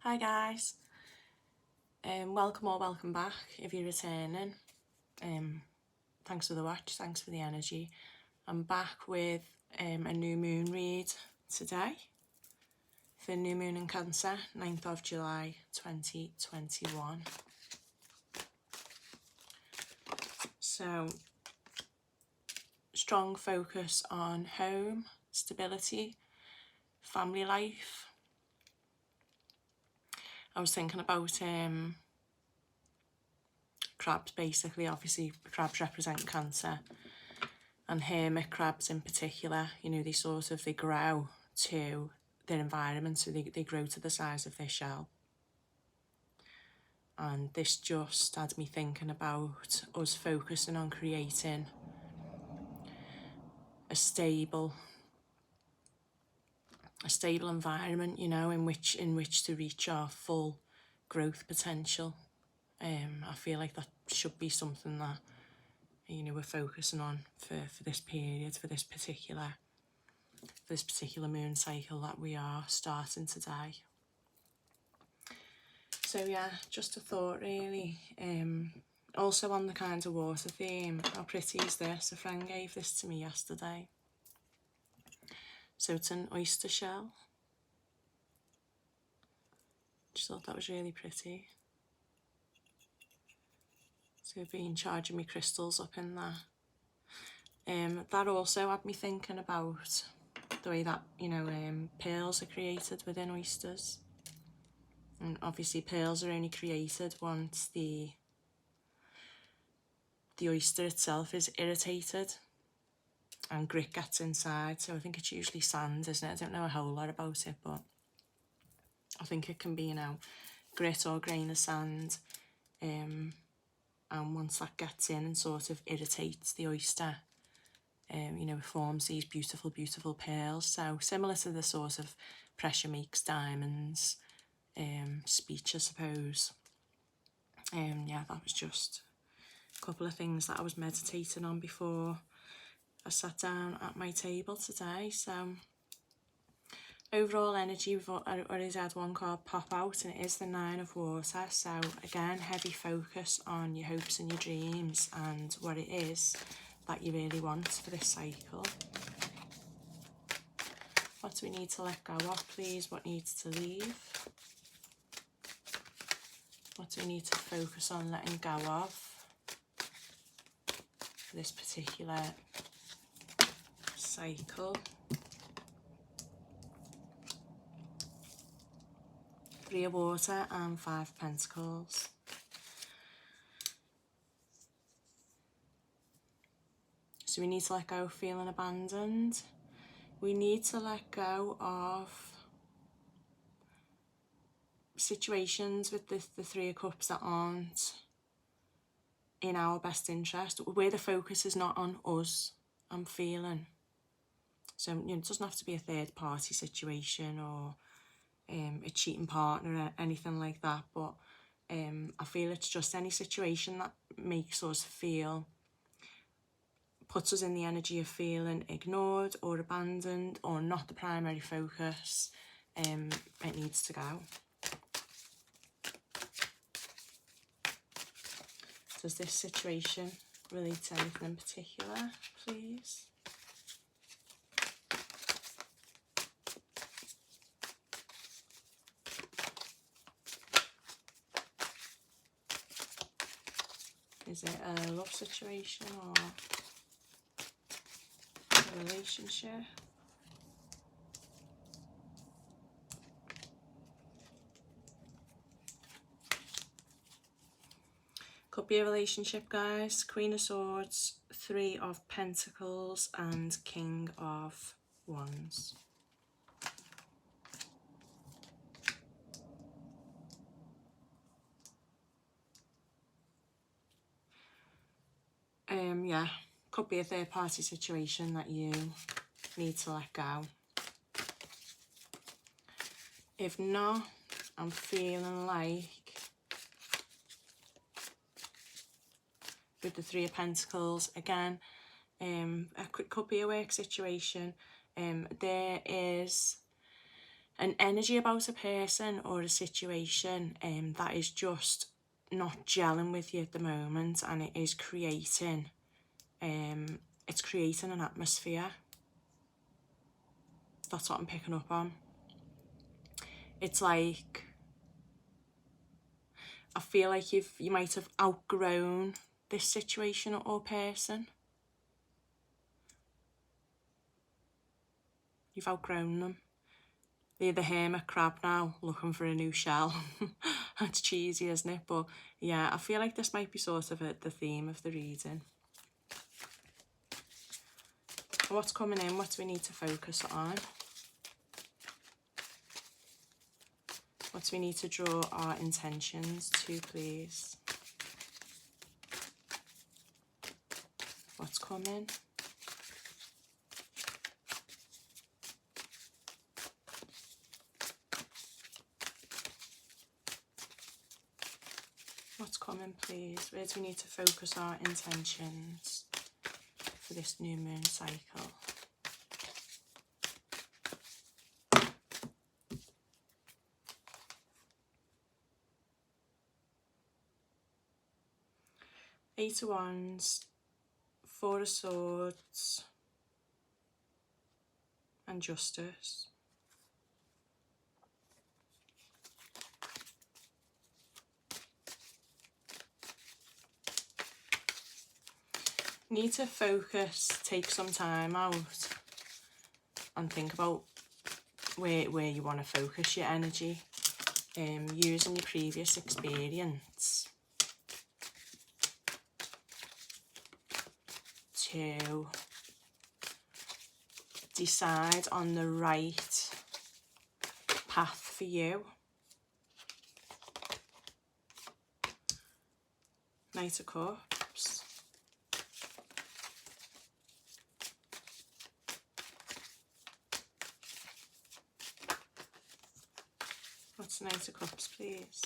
Hi guys, welcome or welcome back if you're returning. Thanks for the watch, thanks for the energy. I'm back with a new moon read today for new moon in Cancer, 9th of July 2021. So, strong focus on home, stability, family life. I was thinking about crabs basically. Obviously crabs represent Cancer, and hermit crabs in particular, you know, they grow to their environment, so they grow to the size of their shell. And this just had me thinking about us focusing on creating a stable environment, you know, in which to reach our full growth potential. I feel like that should be something that, you know, we're focusing on for this period, for this particular moon cycle that we are starting today. So yeah, just a thought really. Also on the kind of water theme, how pretty is this? A friend gave this to me yesterday. So it's an oyster shell. Just thought that was really pretty. So I've been charging my crystals up in that. That also had me thinking about the way that, you know, pearls are created within oysters. And obviously pearls are only created once the oyster itself is irritated and grit gets inside. So I think it's usually sand, isn't it? I don't know a whole lot about it, but I think it can be, you know, grit or grain of sand. And once that gets in and sort of irritates the oyster, you know, it forms these beautiful, beautiful pearls. So similar to the sort of pressure makes diamonds speech, I suppose. Yeah, that was just a couple of things that I was meditating on before I sat down at my table today. So overall energy, we've already had one card pop out, and it is the 9 of Water. So again, heavy focus on your hopes and your dreams and what it is that you really want for this cycle. What do we need to let go of, please? What needs to leave? What do we need to focus on letting go of for this particular cycle? 3 of Water and 5 of Pentacles. So we need to let go of feeling abandoned. We need to let go of situations with the 3 of Cups that aren't in our best interest, where the focus is not on us and feeling. So, you know, it doesn't have to be a third party situation or a cheating partner or anything like that, but I feel it's just any situation that makes us feel, puts us in the energy of feeling ignored or abandoned or not the primary focus. It needs to go. Does this situation relate to anything in particular, please? Is it a love situation or a relationship? Could be a relationship, guys. Queen of Swords, 3 of Pentacles and King of Wands. Yeah, could be a third party situation that you need to let go. If not, I'm feeling like with the 3 of Pentacles again, it could be a work situation. There is an energy about a person or a situation that is just not gelling with you at the moment, and it is creating it's creating an atmosphere. That's what I'm picking up on. It's like, I feel like you might have outgrown this situation or person. You've outgrown them. They're the hermit crab now, looking for a new shell. That's cheesy, isn't it? But yeah, I feel like this might be sort of the theme of the reading. What's coming in? What do we need to focus on? What do we need to draw our intentions to, please? What's coming? What's coming, please? Where do we need to focus our intentions for this new moon cycle? Eight of Wands, Four of Swords, and Justice. Need to focus, take some time out and think about where you want to focus your energy, using your previous experience to decide on the right path for you. Knight of Cups. What's Knight of Cups, please?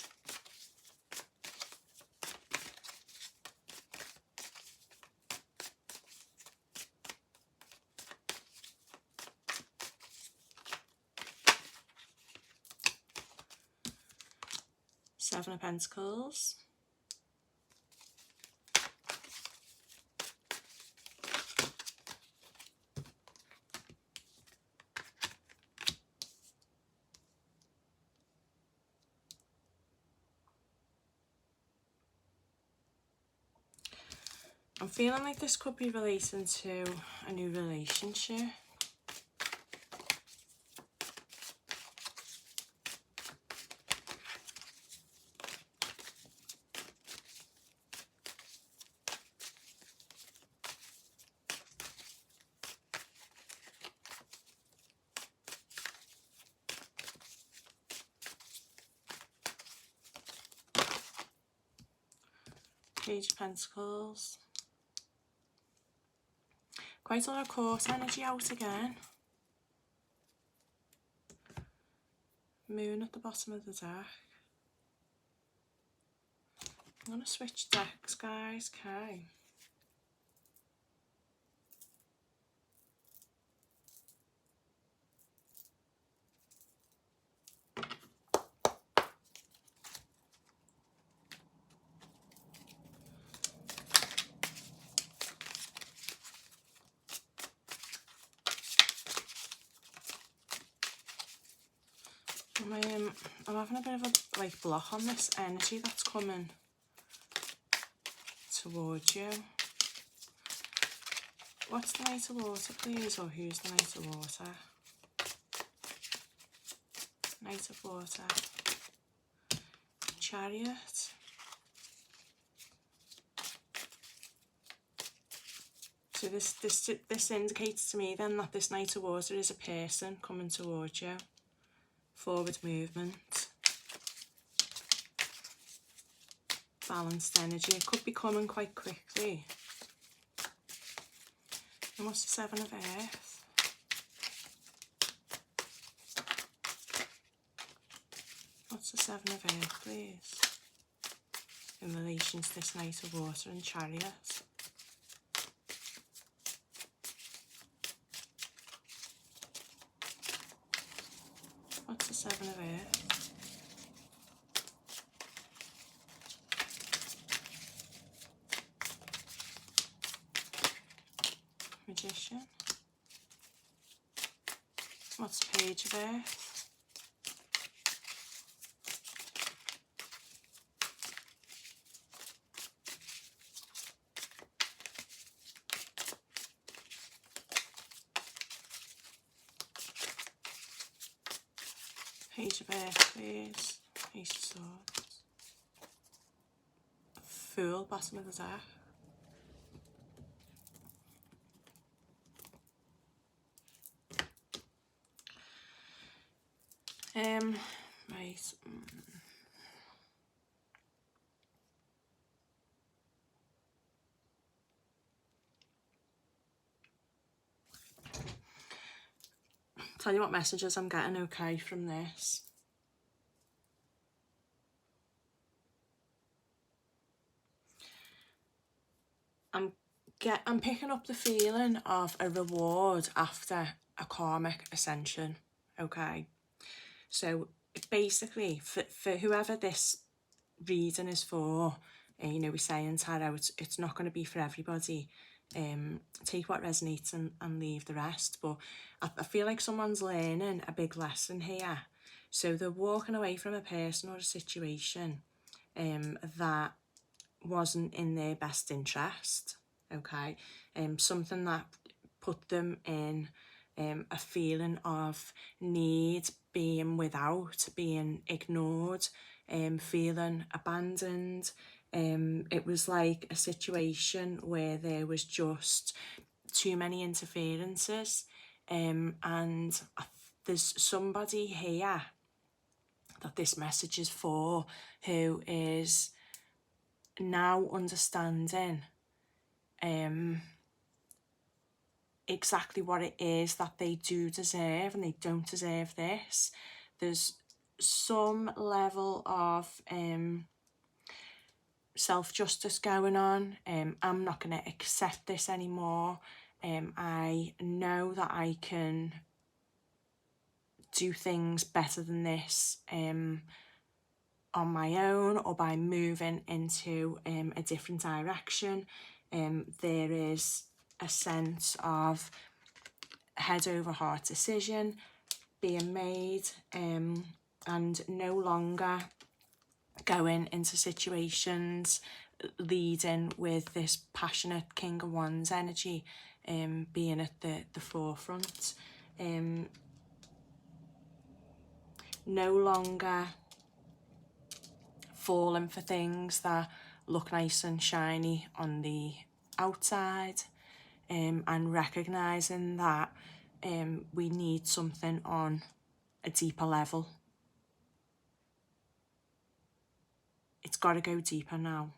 Seven of Pentacles. I'm feeling like this could be relating to a new relationship. Page of Pentacles. Quite a lot of court energy out again. Moon at the bottom of the deck. I'm going to switch decks, guys. Okay. I'm having a bit of a block on this energy that's coming towards you. What's the Knight of Water, please? Or who's the Knight of Water? Knight of Water. Chariot. So this indicates to me then that this Knight of Water is a person coming towards you. Forward movement. Balanced energy. It could be coming quite quickly. And what's the Seven of Earth? What's the Seven of Earth, please? In relation to this Knight of Water and Chariot. What's Seven of Earth. Magician. What's Page of Earth? Page of Earth, please. Ace of Swords. Fool, bottom of the deck. Right. Tell you what messages I'm getting, okay, from this. I'm picking up the feeling of a reward after a karmic ascension, okay? So basically, for whoever this reading is for, you know, we're saying tarot, it's not going to be for everybody. Take what resonates and leave the rest. But I feel like someone's learning a big lesson here. So they're walking away from a person or a situation that wasn't in their best interest, okay? Something that put them in a feeling of need, being without, being ignored, feeling abandoned. It was like a situation where there was just too many interferences, and there's somebody here that this message is for who is now understanding exactly what it is that they do deserve, and they don't deserve this. There's some level of self-justice going on. I'm not going to accept this anymore. I know that I can do things better than this on my own, or by moving into a different direction. There is a sense of head over heart decision being made, and no longer going into situations leading with this passionate King of Wands energy being at the forefront. No longer falling for things that look nice and shiny on the outside, and recognising that we need something on a deeper level. It's got to go deeper now.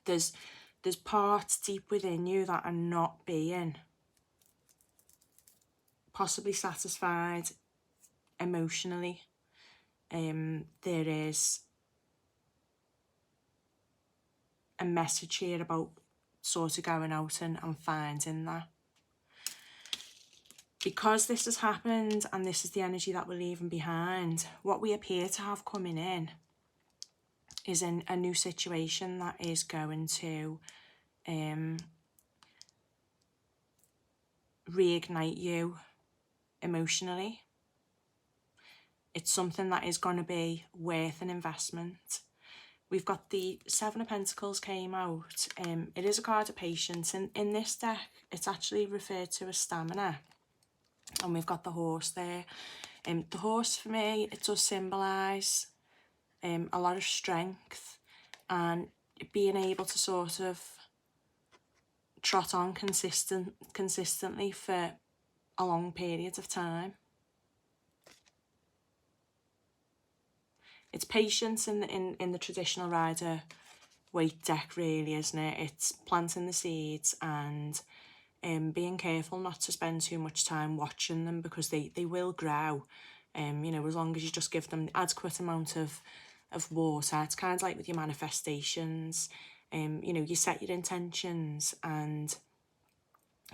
There's parts deep within you that are not being possibly satisfied emotionally. There is a message here about sort of going out and finding that. Because this has happened and this is the energy that we're leaving behind, what we appear to have coming in is in a new situation that is going to reignite you emotionally. It's something that is going to be worth an investment. We've got the Seven of Pentacles came out. It is a card of patience. In this deck, it's actually referred to as stamina. And we've got the horse there. The horse, for me, it does symbolise a lot of strength and being able to sort of trot on consistently for a long period of time. It's patience in the traditional Rider-Waite deck, really, isn't it? It's planting the seeds and being careful not to spend too much time watching them, because they will grow. You know, as long as you just give them adequate amount of water. It's kind of like with your manifestations. You know, you set your intentions and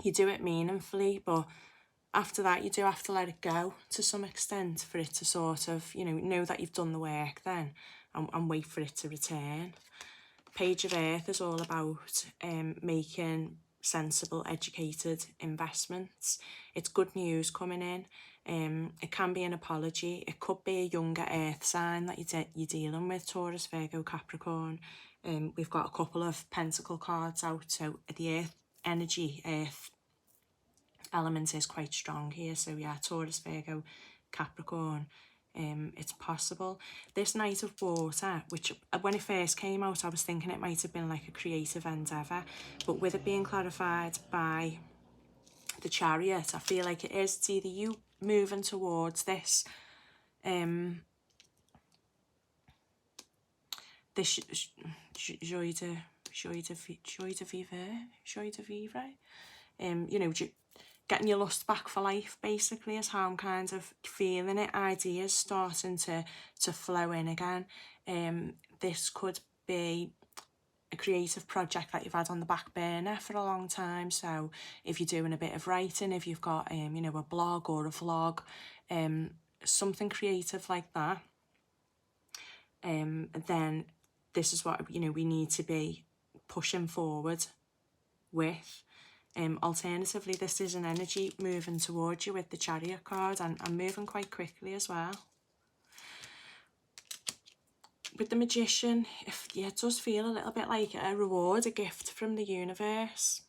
you do it meaningfully, but after that, you do have to let it go to some extent for it to sort of, know that you've done the work then, and wait for it to return. Page of Earth is all about making sensible, educated investments. It's good news coming in. It can be an apology. It could be a younger Earth sign that you're dealing with, Taurus, Virgo, Capricorn. We've got a couple of Pentacle cards out, so the Earth energy, Earth element is quite strong here. So yeah, Taurus, Virgo, Capricorn. It's possible. This Knight of Water, which when it first came out, I was thinking it might have been like a creative endeavour, but with it being clarified by the Chariot, I feel like it is. It's either you moving towards this this joie de vivre, getting your lust back for life, basically, is how I'm kind of feeling it. Ideas starting to flow in again. This could be a creative project that you've had on the back burner for a long time. So if you're doing a bit of writing, if you've got a blog or a vlog, something creative like that, then this is what we need to be pushing forward with. Alternatively, this is an energy moving towards you with the Chariot card, and moving quite quickly as well. With the Magician, it does feel a little bit like a reward, a gift from the universe.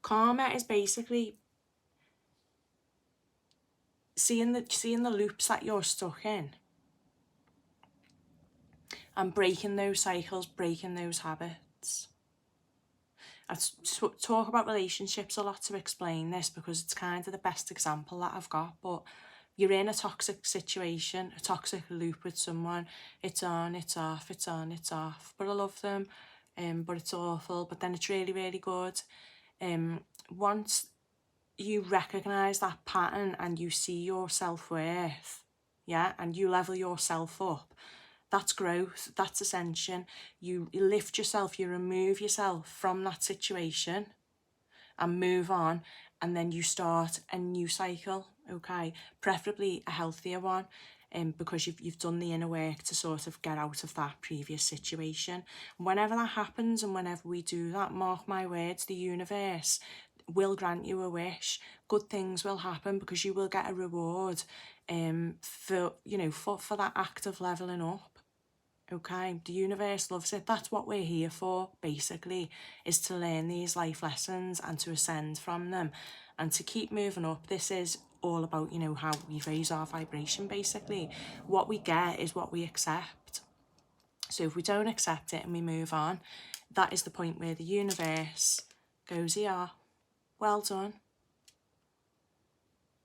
Karma is basically seeing the loops that you're stuck in and breaking those cycles, breaking those habits. I talk about relationships a lot to explain this because it's kind of the best example that I've got, but you're in a toxic situation, a toxic loop with someone. It's on, it's off, it's on, it's off. But I love them, but it's awful. But then it's really, really good. Once you recognise that pattern and you see your self-worth, yeah, and you level yourself up, that's growth, that's ascension. You lift yourself, you remove yourself from that situation and move on, and then you start a new cycle, okay? Preferably a healthier one, because you've done the inner work to sort of get out of that previous situation. Whenever that happens and whenever we do that, mark my words, the universe will grant you a wish. Good things will happen because you will get a reward for that act of leveling up. Okay, the universe loves it. That's what we're here for, basically, is to learn these life lessons and to ascend from them and to keep moving up. This is all about, how we raise our vibration, basically. What we get is what we accept. So if we don't accept it and we move on, that is the point where the universe goes, yeah, well done.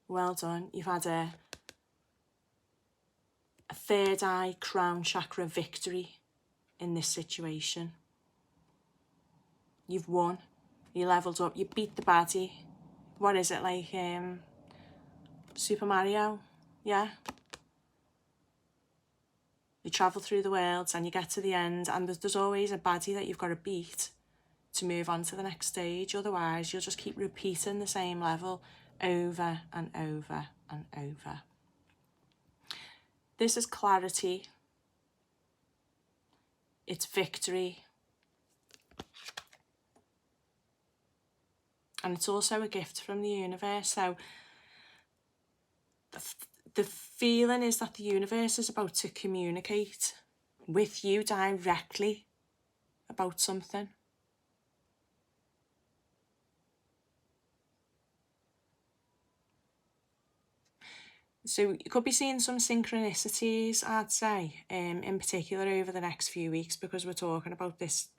Well done. You've had a third eye crown chakra victory in this situation. You've won. You leveled up. You beat the baddie. What is it, like Super Mario? Yeah. You travel through the worlds and you get to the end, and there's always a baddie that you've got to beat to move on to the next stage. Otherwise, you'll just keep repeating the same level over and over and over. This is clarity. It's victory. And it's also a gift from the universe. So the feeling is that the universe is about to communicate with you directly about something. So you could be seeing some synchronicities, I'd say, in particular over the next few weeks, because we're talking about this,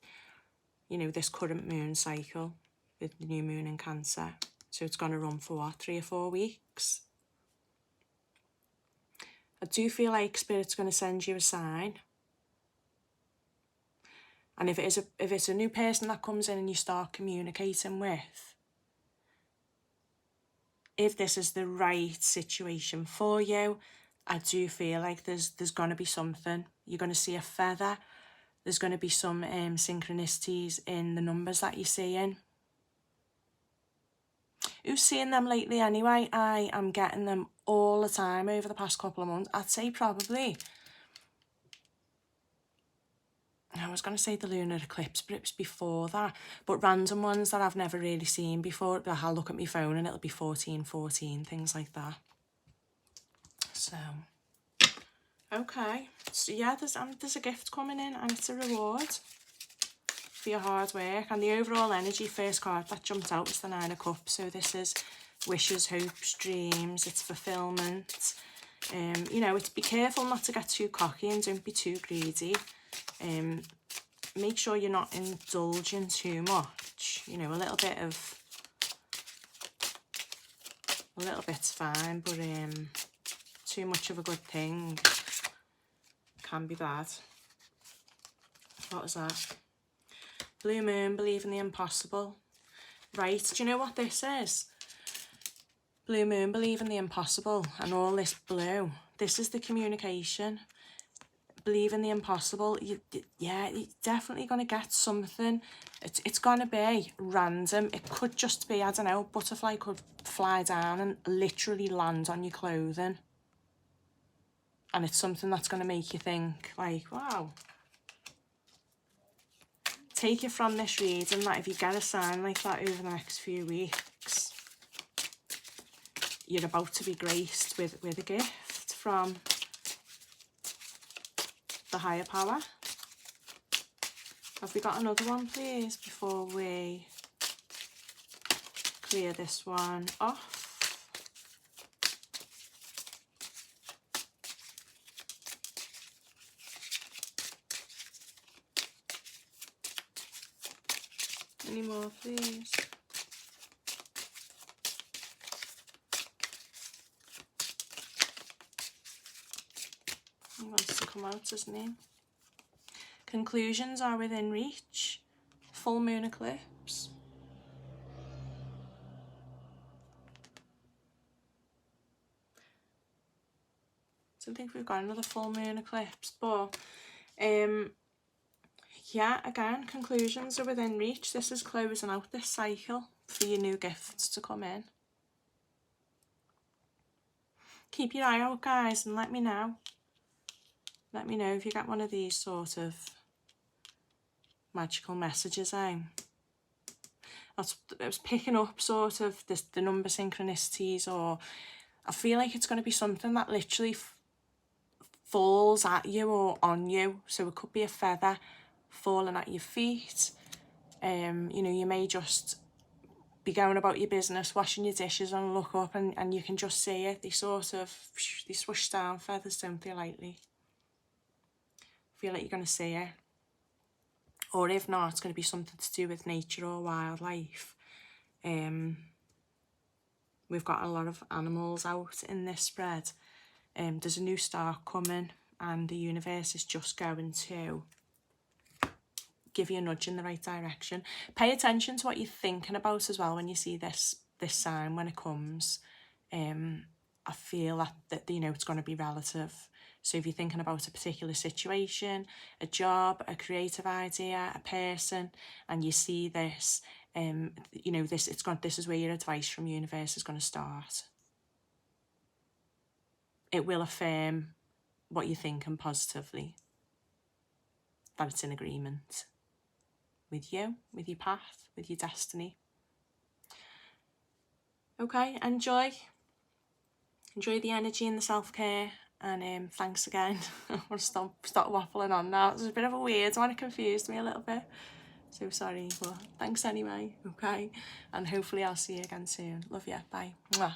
this current moon cycle with the new moon in Cancer. So it's going to run for what, 3 or 4 weeks? I do feel like Spirit's going to send you a sign. And if it's a new person that comes in and you start communicating with, if this is the right situation for you, I do feel like there's going to be something. You're going to see a feather. There's going to be some synchronicities in the numbers that you're seeing. Who's seen them lately anyway? I am getting them all the time over the past couple of months. I'd say probably, I was going to say the lunar eclipse, but it was before that. But random ones that I've never really seen before. I'll look at my phone and it'll be 1414, things like that. So, okay. So yeah, there's a gift coming in and it's a reward for your hard work. And the overall energy, first card that jumped out was the Nine of Cups. So this is wishes, hopes, dreams, it's fulfillment. You know, it's be careful not to get too cocky and don't be too greedy. Make sure you're not indulging too much. You know, a little bit's fine, but too much of a good thing can be bad. What was that? Blue moon, believe in the impossible. Right, do you know what this is? Blue moon, believe in the impossible, and all this blue. This is the communication. Believe in the impossible. Yeah, you're definitely going to get something. It's going to be random. It could just be, I don't know, butterfly could fly down and literally land on your clothing. And it's something that's going to make you think, like, wow. Take it from this reading that if you get a sign like that over the next few weeks, you're about to be graced with a gift from the higher power. Have we got another one, please, before we clear this one off? Any more, please? He wants to come out, doesn't he? Conclusions are within reach. Full moon eclipse. Don't think we've got another full moon eclipse, but yeah, again, conclusions are within reach. This is closing out this cycle for your new gifts to come in. Keep your eye out, guys, and let me know. Let me know if you get one of these sort of magical messages. I was picking up sort of the number synchronicities, or I feel like it's going to be something that literally falls at you or on you. So it could be a feather falling at your feet. You know, you may just be going about your business, washing your dishes, and look up and you can just see it. They sort of, they swoosh down, feathers, don't they, lightly. Feel like you're going to see it. Or if not, it's going to be something to do with nature or wildlife. We've got a lot of animals out in this spread. There's a new star coming and the universe is just going to give you a nudge in the right direction. Pay attention to what you're thinking about as well when you see this sign when it comes. I feel that you know, it's going to be relative. So if you're thinking about a particular situation, a job, a creative idea, a person, and you see this, you know, this is where your advice from universe is going to start. It will affirm what you're thinking positively, that it's in agreement with you, with your path, with your destiny. Okay, enjoy the energy and the self-care, and thanks again. I'll stop waffling on now. It was a bit of a weird one, it confused me a little bit, so sorry, but thanks anyway. Okay, and hopefully I'll see you again soon. Love you, bye. Mwah.